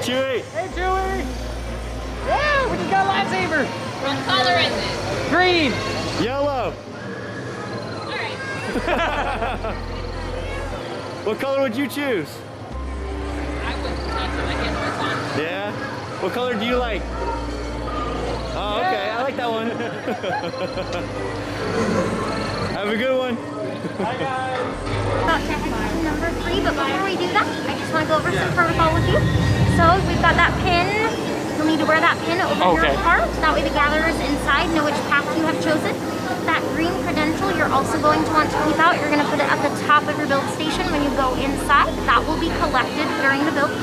Chewie. Hey, Chewie. Yeah, we just got a lightsaber. What color is it? Green. Yellow. Alright. What color would you choose? I would touch it. I guess what's on. Yeah? What color do you like? Oh, okay. I like that one. Have a good one. Bye, guys. About to head to number 3, but before we do that, I just want to go over some protocol with you. So we've got that pin. You'll need to wear that pin over your heart. That way the gatherers inside know which path you have chosen. That green credential you're also going to want to keep out. You're going to put it at the top of your build station when you go inside. That will be collected during the build.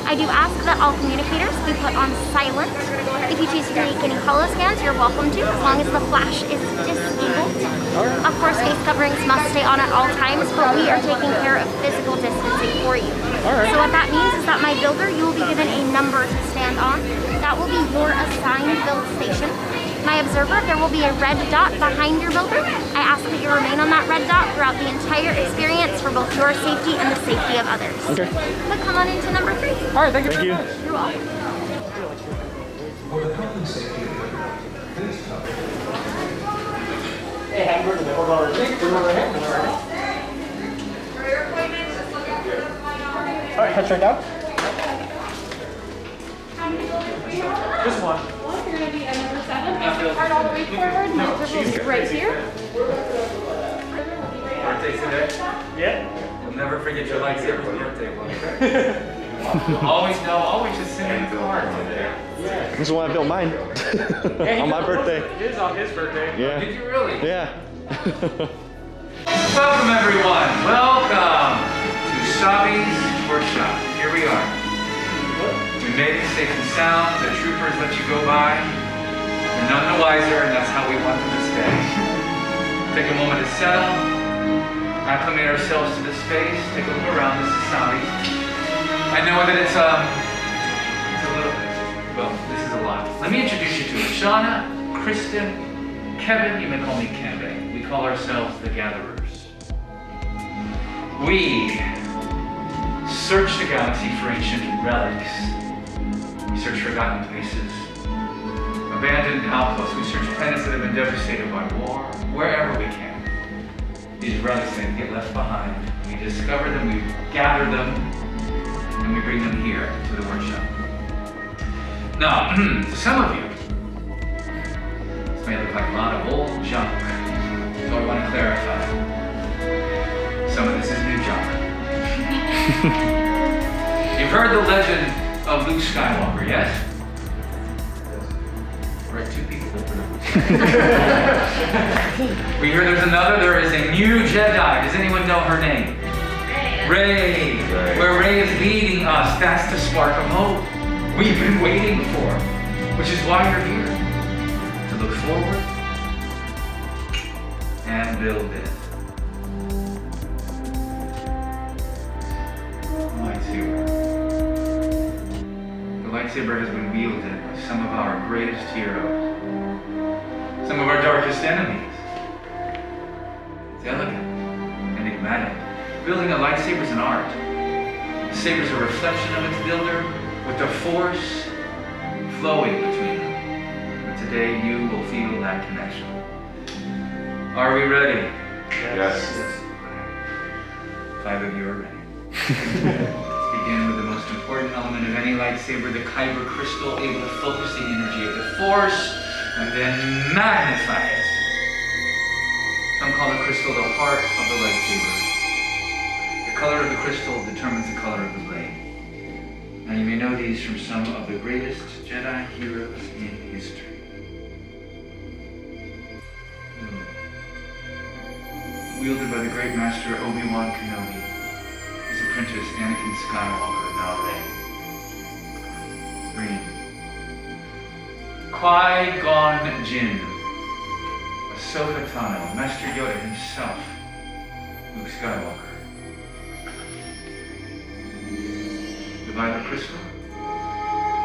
I do ask that all communicators be put on silent. If you choose to make any holo scans, you're welcome to, as long as the flash is disabled. Of course, face coverings must stay on at all times, but we are taking care of physical distancing for you. So what that means is that my builder, you will be given a number to stand on. That will be your assigned build station. My observer, there will be a red dot behind your builder. I ask that you remain on that red dot throughout the entire experience for both your safety and the safety of others. Okay. But come on into number 3. All right, thank you very much. You're welcome. Hey, happy birthday. Hold on. All right, head straight down. Just one. You're going to be at number 7. Place your card all the way forward. My observer is right here. Birthday today? Yeah. You'll never forget your lightsaber's birthday one. Always just send in the card today. This is when I built mine. On my birthday. It is on his birthday. Yeah. Did you really? Yeah. Welcome everyone. Welcome to Savi's workshop. Here we are. We made it safe and sound. The troopers let you go by. You're none the wiser, and that's how we want them to stay. Take a moment to settle. Acclimate ourselves to the space. Take a look around. This is Savi. I know that it's a little, well, this is a lot. Let me introduce you to it. Shauna, Kristen, Kevin, you may call me Kevin. We call ourselves the Gatherers. We search the galaxy for ancient relics. We search forgotten places, abandoned outposts. We search planets that have been devastated by war, wherever we can. These relics then get left behind. We discover them, we gather them, and we bring them here to the workshop. Now, to some of you, this may look like a lot of old junk, so I want to clarify. Some of this is new junk. You've heard the legend of Luke Skywalker, yes? Right, 2 people. We hear there's another, there is a new Jedi. Does anyone know her name? Rey. Where Rey is leading us, that's the spark of hope we've been waiting for, which is why you're here, to look forward and build it. Lightsaber. The lightsaber has been wielded by some of our greatest heroes, some of our darkest enemies. It's elegant, enigmatic. Building a lightsaber is an art. The saber is a reflection of its builder, with the force flowing between them. But today you will feel that connection. Are we ready? Yes. 5 of you are ready. Let's begin with the most important element of any lightsaber, the kyber crystal, able to focus the energy of the force and then magnify it. Some call the crystal the heart of the lightsaber. The color of the crystal determines the color of the blade. Now you may know these from some of the greatest Jedi heroes in history. Wielded by the great master Obi-Wan Kenobi. His apprentice Anakin Skywalker, now Rey. Green. Qui-Gon Jinn. Ahsoka Tano, Master Yoda himself. Luke Skywalker. The violet crystal.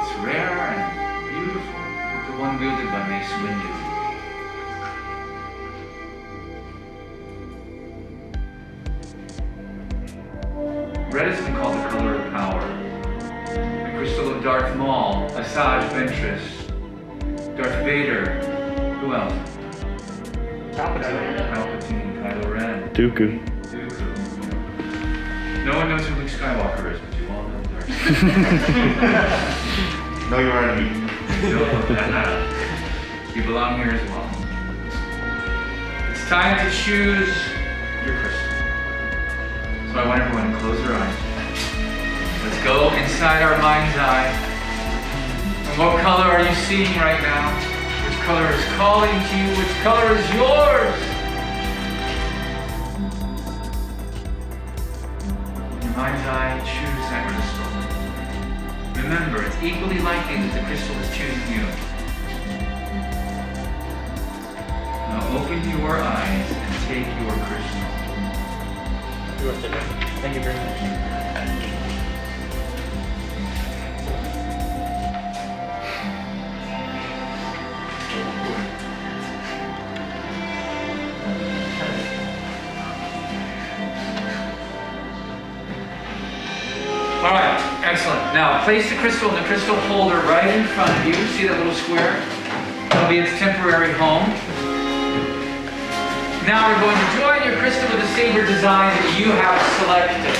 It's rare and beautiful, the one wielded by Mace Windu. Red has been called the color of power. The crystal of Darth Maul, Asajj Ventress, Darth Vader. Who else? Palpatine, Kylo Ren. Dooku. No one knows who Luke Skywalker is, but you all know Darth. No, you are me. You belong here as well. It's time to choose your crystal. So I want everyone to close their eyes. Let's go inside our mind's eye. And what color are you seeing right now? Which color is calling to you? Which color is yours? In your mind's eye, choose that crystal. Remember, it's equally likely that the crystal is choosing you. Now open your eyes and take your crystal. Thank you very much. All right, excellent. Now place the crystal in the crystal holder right in front of you. See that little square? That'll be its temporary home. Now we're going to join your crystal with the saber design that you have selected.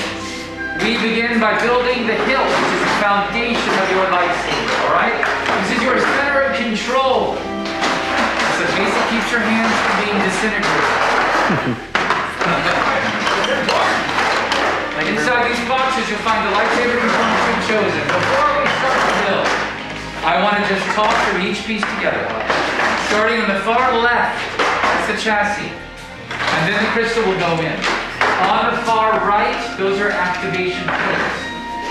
We begin by building the hilt, which is the foundation of your lightsaber, all right? This is your center of control. So basically keeps your hands from being disintegrated. Inside these boxes, you'll find the lightsaber components you've chosen. Before we start the build, I want to just talk through each piece together. Starting on the far left, that's the chassis. And then the crystal will go in. On the far right, those are activation plates.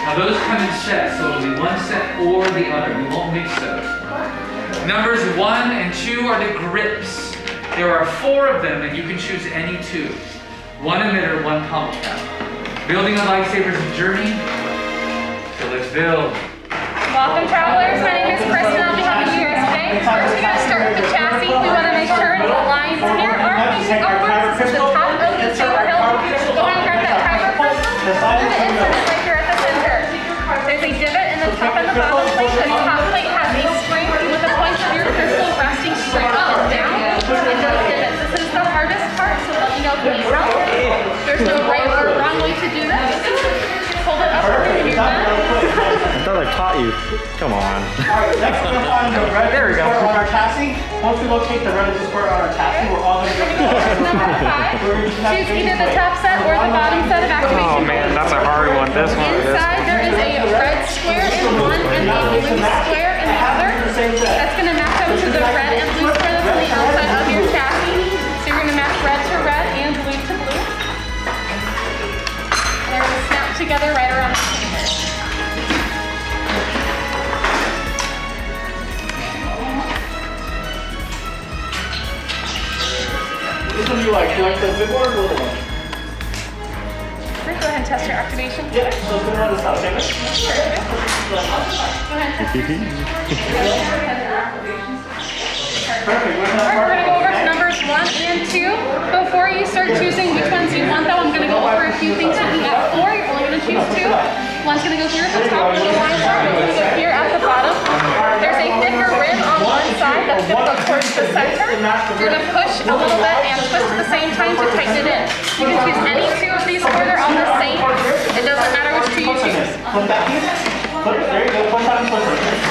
Now those come in sets, so it'll be one set or the other. We won't mix those. Numbers 1 and 2 are the grips. There are 4 of them, and you can choose any 2. 1 emitter, 1 pump cap. Building a lightsaber is a journey, so let's build. Welcome, travelers. My name is Chris, and I'll be helping you guys today. First, we're going to start with the chassis. We want to make sure it aligns here, or we can go first. This is the top of the saber hilt. Go ahead and grab that timer crystal. And the insert is right here at the center. There's a divot in the top and the bottom plate. The top plate has a spring with the points of your crystal resting straight up and down. And those divots. This is the hardest part, so let me know if you need help. There's no right or wrong way to do this. Hold it up when you're done. I thought I taught you. Come on. Alright, next we're going to find the red There we go. square on our chassis. Once we locate the red square on our chassis, we're all going to go Number 5. Choose either the top set or the bottom set of activation. Oh man, that's a hard one. This one. Inside there is a red square in one and a blue square in the other. That's going to match up to the red and blue square that's on the outside of your chassis. So you're going to match red to red and blue to blue. They're going to snap together right around the center. Which one do you like? Do you like the big one or the little one? Go ahead and test your activation. Yeah, so good on this side, okay? Go ahead and test Perfect. We're going to go over to numbers 1 and 2. Before you start choosing which ones you want, though, I'm going to go over a few things you can get 4. You're only going to choose 2. One's going to go here at the top, and the lines are going to go here at the bottom. There's a thicker rim on one side that's going to go towards the center. You're going to push a little bit and twist at the same time to tighten it in. You can choose any 2 of these 4. They're all the same. It doesn't matter which 2 you choose. Flip that piece. There you go. Push on and twist it.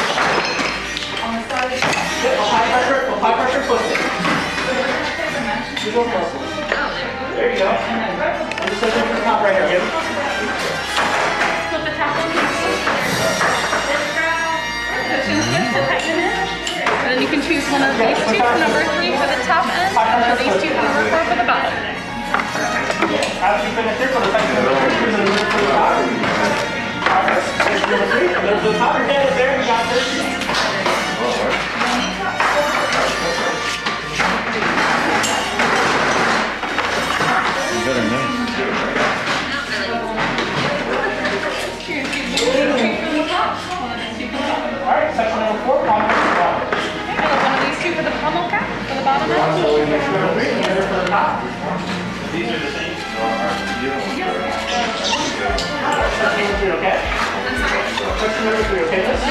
High pressure, twist it. There you go. And just lift the top right here, okay? Flip the top one. Push and twist to tighten it in. And then you can choose one of these 2 for number 3 for the top end, and one of these 2 for number 4 for the bottom. After you finish this, we'll effect the for the top. Alright, there's number 3. There's the top of your head is there. We got 13. Alright, section number 4, pommel cap. Okay, I love one of these 2 for the pommel cap, for the bottom end. Section number 3, and for the top. These are the same. Section number 3, okay? Section number 3, okay? This?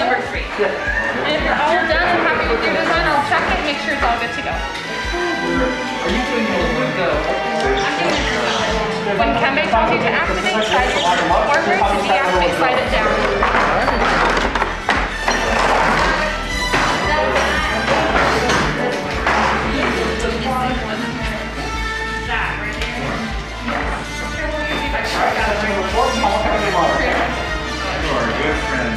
And if you're all done and happy with your design, I'll check it and make sure it's all good to go. Are you doing it with the... When Kembe tells you to activate, slide it forward, to deactivate, slide it down. You are a good friend.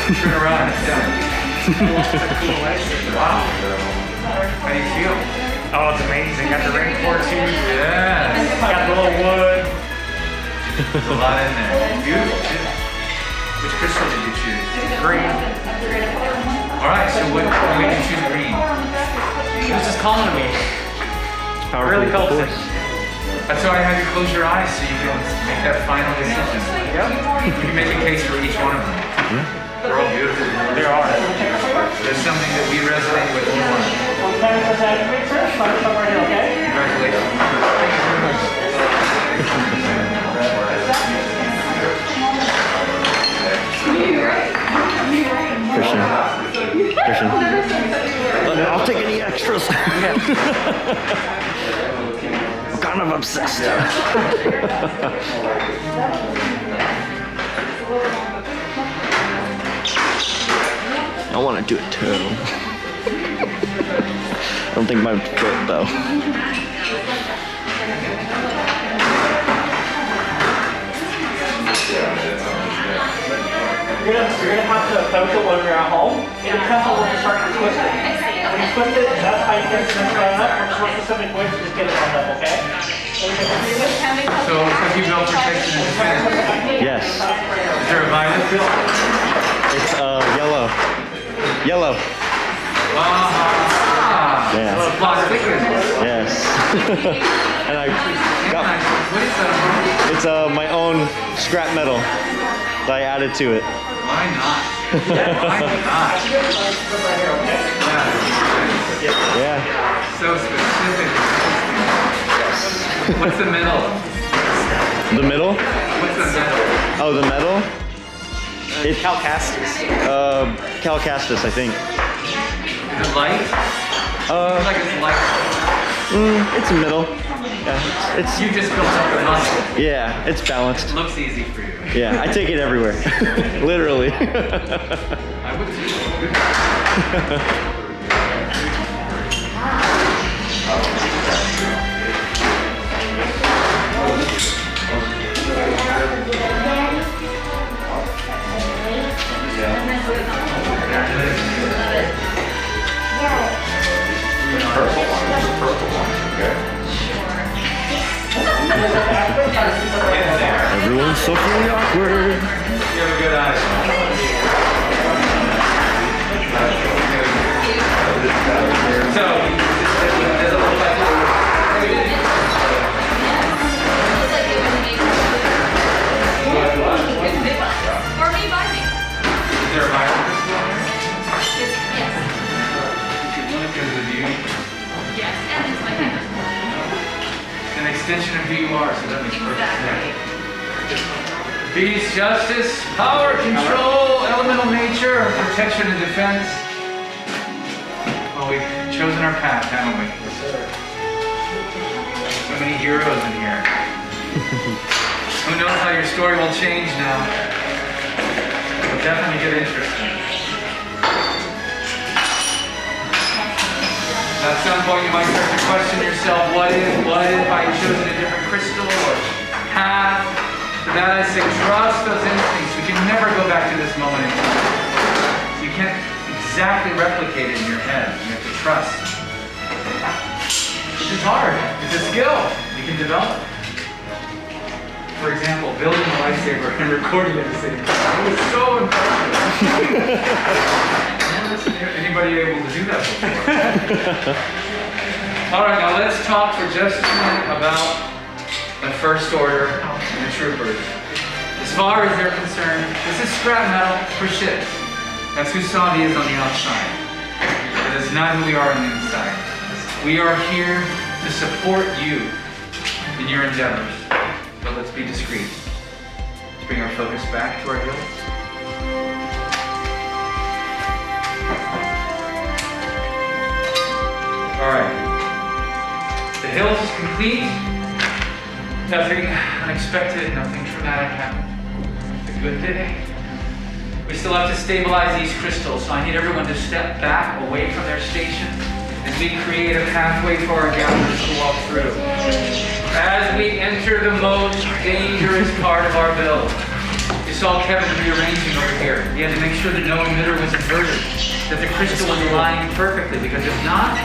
Turn around, it's done. Wow. How do you feel? Oh, it's amazing. Got the rainbow too. Yeah. Got the little wood. There's a lot in there. Beautiful too. Which crystal did you choose? Green. Alright, so what made you choose green? It was just calling to me. Really cool. That's why I had you close your eyes so you can make that final decision. Yep. You can make a case for each one of them. They're all beautiful. There are. There's something that we resonate with more. Christian. I'll take any extras. I'm kind of obsessed. I want to do it too. I don't think mine would fit though. You're gonna have to approach it when you're at home. It depends on when you start to twist it. When you twist it, that's how you get it lined up. From a specific way to just get it lined up, okay? So, cookie belt protection and defense. Yes. Is there a violet bill? It's yellow. Yellow. Ah. Yeah. It's plastic. Yes. And I got What is that? it's my own scrap metal that I added to it. Why not? Why not? Yeah. So specific. What's the middle? The middle? What's the middle? Oh, the metal? It's Calcastus. Calcastus, I think. Is it light? Looks like it's light. It's a middle. Yeah, it's You just built up the muscle. yeah, it's balanced. It looks easy for you. Yeah, I take it everywhere. Literally. I would too. Everyone's socially awkward. You have a good eye. So, does it look like Or me by me. is there a violet crystal in there? Yes. Because of the beauty. Yes. And it's my favorite. An extension of who you are, so that makes perfect sense. Peace, justice, power, control, elemental nature, protection and defense. Well, we've chosen our path, haven't we? So many heroes in here. Who knows how your story will change now? It'll definitely get interesting. At some point you might start to question yourself, what if I had chosen a different crystal or path? For that I say, trust those instincts. We can never go back to this moment in time. You can't exactly replicate it in your head. You have to trust. Which is hard. It's a skill you can develop. For example, building a lightsaber and recording it at the same time. It was so impressive. Anybody able to do that before? All right, now let's talk for just a minute about the First Order and the troopers. As far as they're concerned, this is scrap metal for ships. That's who Savi is on the outside. But it's not who we are on the inside. We are here to support you in your endeavors. But let's be discreet. Let's bring our focus back to our hills. All right. The hills is complete. Nothing unexpected, nothing traumatic happened. It's a good day. We still have to stabilize these crystals, so I need everyone to step back away from their station as we create a pathway for our gatherers to walk through. As we enter the most dangerous part of our build, you saw Kevin rearranging over here. He had to make sure that no emitter was inverted, that the crystal was aligned perfectly, because if not,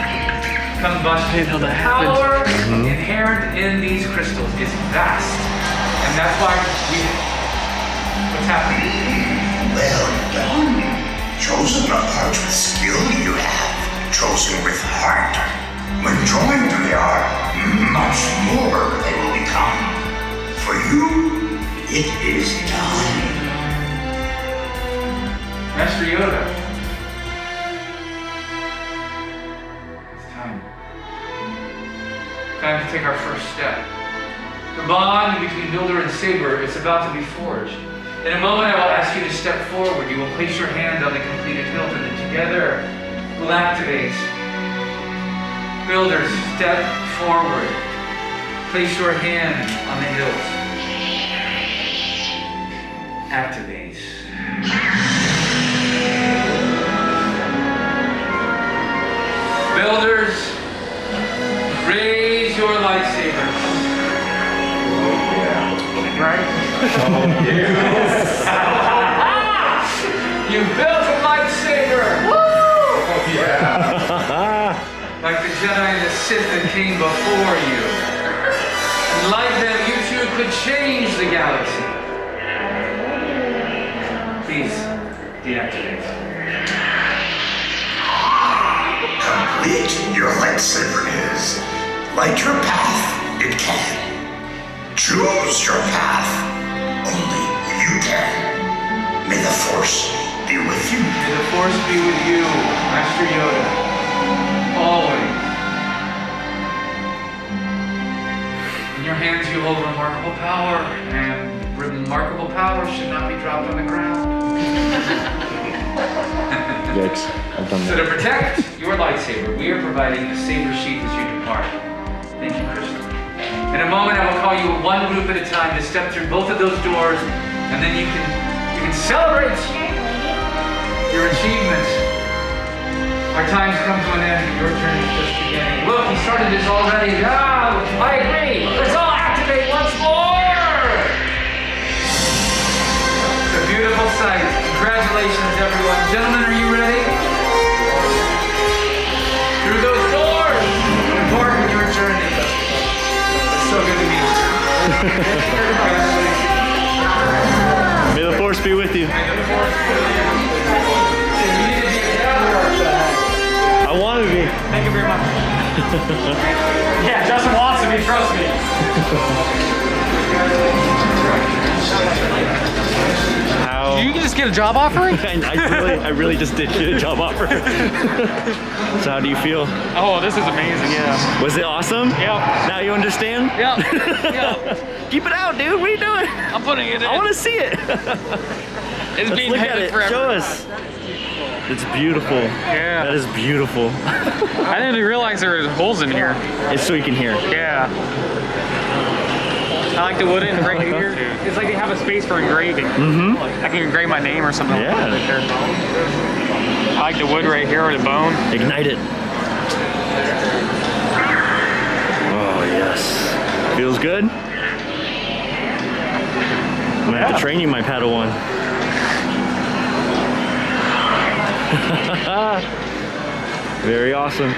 combustion. The power inherent in these crystals is vast, and that's why what's happening? Well done. Chosen a part with skill you have. Chosen with heart. When joined they are, much more they will become. For you, it is done. Master Yoda. It's time. Time to take our first step. The bond between Builder and Saber is about to be forged. In a moment, I will ask you to step forward. You will place your hand on the completed hilt, and then together we'll activate. Builders, step forward. Place your hand on the hilt. Activate. Builders, raise your lightsabers. Right? You built a lightsaber! Woo! Yeah. Like the Jedi and the Sith that came before you. And like them, you too could change the galaxy. Please, deactivate. Complete your lightsaber is. Light your path, it can. Choose your path. Only you can. May the Force be with you. May the Force be with you, Master Yoda. Always. In your hands you hold remarkable power, and remarkable power should not be dropped on the ground. Yikes, I've done So that. to protect your lightsaber, we are providing a saber sheath as you depart. Thank you, Crystal. In a moment, I will call you one group at a time to step through both of those doors, and then you can celebrate your achievements. Our time's come to an end, and your turn is just beginning. Look, he started this already. Ah, I agree. Let's all activate once more. It's a beautiful sight. Congratulations, everyone. Gentlemen, are you ready? Through those doors, embark on your journey. So good to meet you. May the Force be with you. I want to be. Thank you very much. Yeah, Justin wants to be, trust me. How? You can just get a job offering? I really just did get a job offer. So how do you feel? Oh, this is amazing, yeah. Was it awesome? Yep. Now you understand? Yep. Yep. Keep it out, dude. What are you doing? I'm putting it in. I want to see it. It's being Look at headed it. forever. Show us. It's beautiful. Yeah. That is beautiful. I didn't even realize there were holes in here. It's so you can hear. Yeah. I like the wood right here. It's like they have a space for engraving. Mm-hmm. I can engrave my name or something like that right there. I like the wood right here or the bone. Ignite it. Oh, yes. Feels good? I'm gonna have to train you, my Padawan. Very awesome.